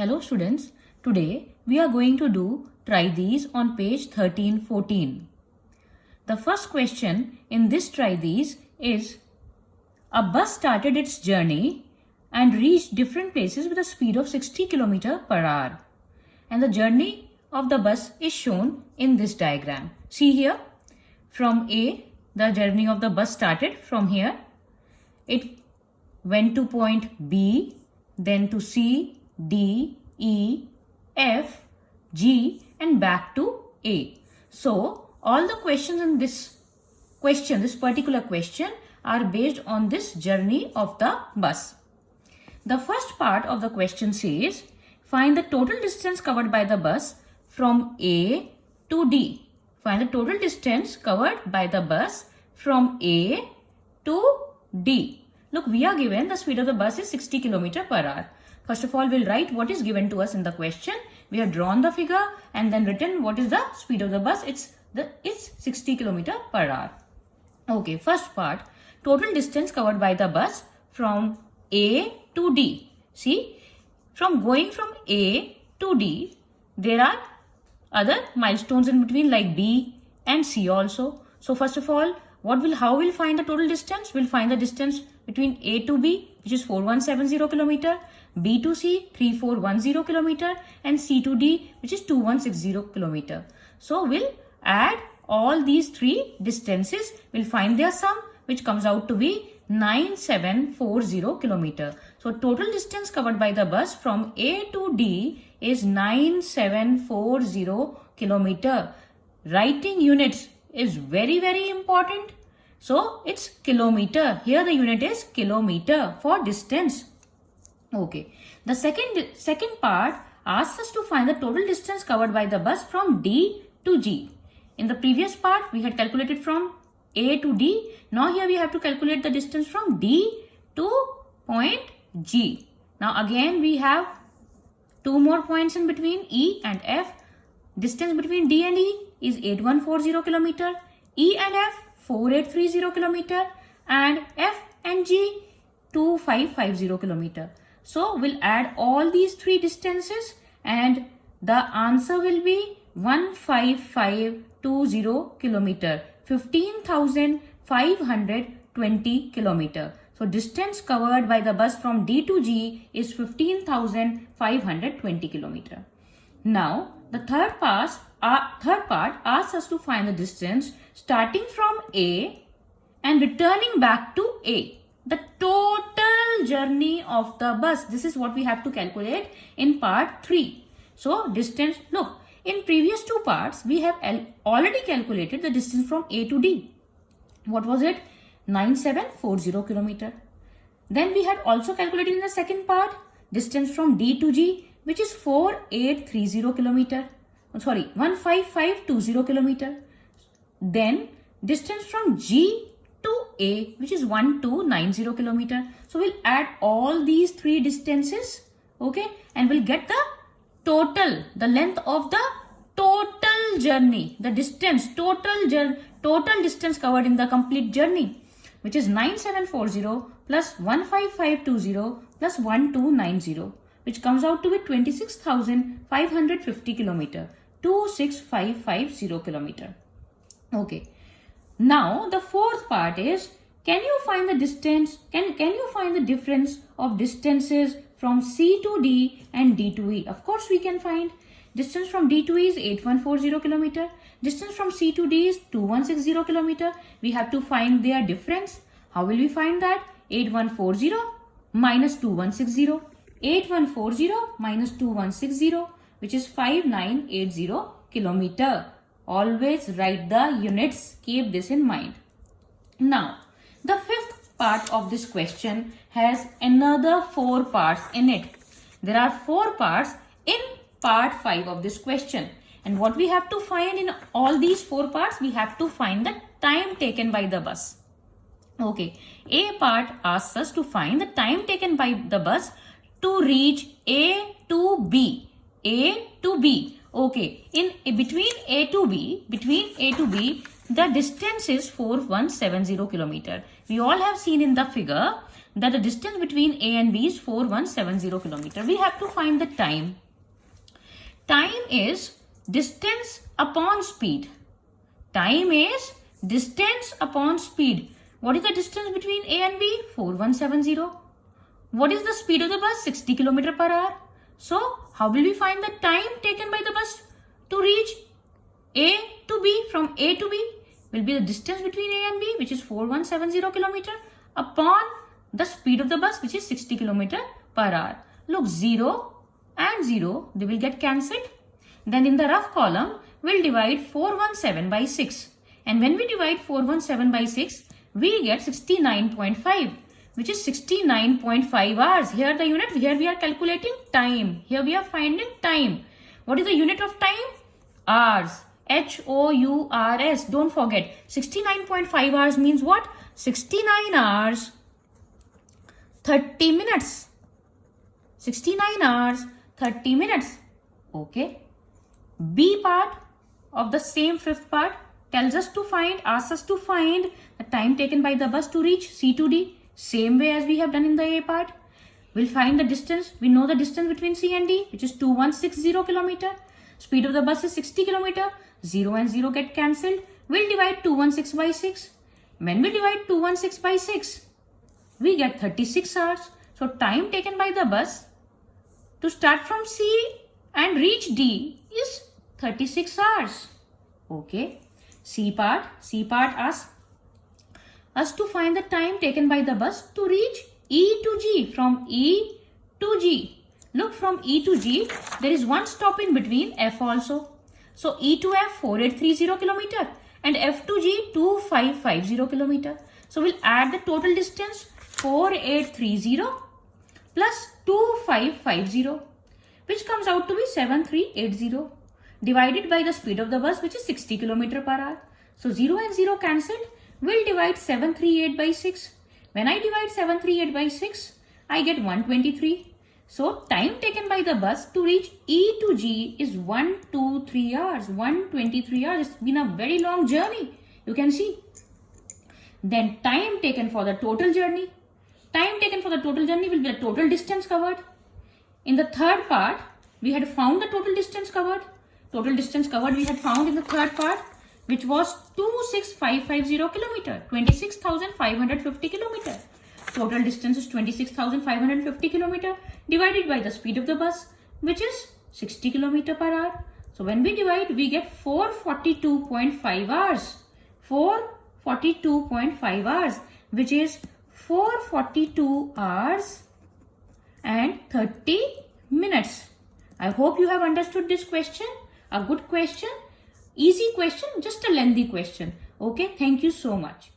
Hello students, today we are going to do try these on page 13-14. The first question in this try these is, a bus started its journey and reached different places with a speed of 60 km per hour. And the journey of the bus is shown in this diagram. See here, from A, the journey of the bus started from here. It went to point B, then to C, D, E, F, G and back to A. So, all the questions in this particular question are based on this journey of the bus. The first part of the question says, find the total distance covered by the bus from A to D. Find the total distance covered by the bus from A to D. Look, we are given the speed of the bus is 60 km per hour. First of all, we'll write what is given to us in the question. We have drawn the figure and then written what is the speed of the bus. It's 60 km per hour. Okay, first part, total distance covered by the bus from A to D. See, going from A to D, there are other milestones in between like B and C also. So first of all, how we'll find the total distance? We'll find the distance between A to B, which is 4170 km, B to C 3410 km and C to D, which is 2160 km. So we'll add all these three distances. We'll find their sum, which comes out to be 9740 km. So total distance covered by the bus from A to D is 9740 km. Writing units is very important. So it's kilometer. Here the unit is kilometer for distance. Okay. The second part asks us to find the total distance covered by the bus from D to G. In the previous part, we had calculated from A to D. Now here we have to calculate the distance from D to point G. Now again we have two more points in between, E and F. Distance between D and E is 8140 km. E and F 4830 km and F and G 2550 km. So we'll add all these three distances and the answer will be 15520 km, 15,520 km. So distance covered by the bus from D to G is 15,520 km. Now the third part asks us to find the distance starting from A and returning back to A. The total journey of the bus. This is what we have to calculate in part 3. So distance, look, in previous two parts, we have already calculated the distance from A to D. What was it? 9740 km. Then we had also calculated in the second part, distance from D to G, which is 4830 km. 15520 km. Then distance from G to A, which is 1290 km. So we'll add all these three distances, okay, and we'll get the total, the length of the total journey, the distance, total distance covered in the complete journey, which is 9740 plus 15520 plus 1290, which comes out to be 26,550 km, 26550 km. Okay. Now the fourth part is, can you find the distance, can you find the difference of distances from C to D and D to E? Of course we can find. Distance from D to E is 8140 km. Distance from C to D is 2160 km. We have to find their difference. How will we find that? 8140 minus 2160. 8140 minus 2160, which is 5980 km. Always write the units. Keep this in mind. Now, the fifth part of this question has another 4 parts in it. There are 4 parts in part 5 of this question. And what we have to find in all these 4 parts, we have to find the time taken by the bus. Okay, A part asks us to find the time taken by the bus to reach A to B. A to B. Okay, between A to B, the distance is 4170 km. We all have seen in the figure that the distance between A and B is 4170 kilometer. We have to find the time. Time is distance upon speed. Time is distance upon speed. What is the distance between A and B? 4170. What is the speed of the bus? 60 km per hour. So, how will we find the time taken by the bus to reach A to B? From A to B will be the distance between A and B, which is 4170 km, upon the speed of the bus, which is 60 km per hour. Look, 0 and 0, they will get cancelled. Then in the rough column, we'll divide 417 by 6. And when we divide 417 by 6, we get 69.5, which is 69.5 hours. Here the unit, here we are calculating time. Here we are finding time. What is the unit of time? Hours. H-O-U-R-S. Don't forget. 69.5 hours means what? 69 hours, 30 minutes. 69 hours, 30 minutes. Okay. B part of the same fifth part asks us to find the time taken by the bus to reach C to D. Same way as we have done in the A part. We'll find the distance. We know the distance between C and D, which is 2160 km. Speed of the bus is 60 km. 0 and 0 get cancelled. We'll divide 216 by 6. When we divide 216 by 6, we get 36 hours. So time taken by the bus to start from C and reach D is 36 hours. Okay. C part asks us to find the time taken by the bus to reach E to G. From E to G. Look, from E to G, there is one stop in between, F also. So E to F, 4830 km, and F to G, 2550 km. So we'll add the total distance, 4830 plus 2550, which comes out to be 7380, divided by the speed of the bus, which is 60 km per hour. So 0 and 0 cancelled. We'll divide 738 by 6. When I divide 738 by 6, I get 123. So time taken by the bus to reach E to G is 123 hours. 123 hours. It's been a very long journey. You can see. Then time taken for the total journey. Time taken for the total journey will be the total distance covered. In the third part, we had found the total distance covered. Total distance covered we had found in the third part, which was 26550 km, 26,550 km. Total distance is 26,550 km divided by the speed of the bus, which is 60 km per hour. So when we divide, we get 442.5 hours. 442.5 hours, which is 442 hours and 30 minutes. I hope you have understood this question. A good question, easy question, just a lengthy question. Okay, thank you so much.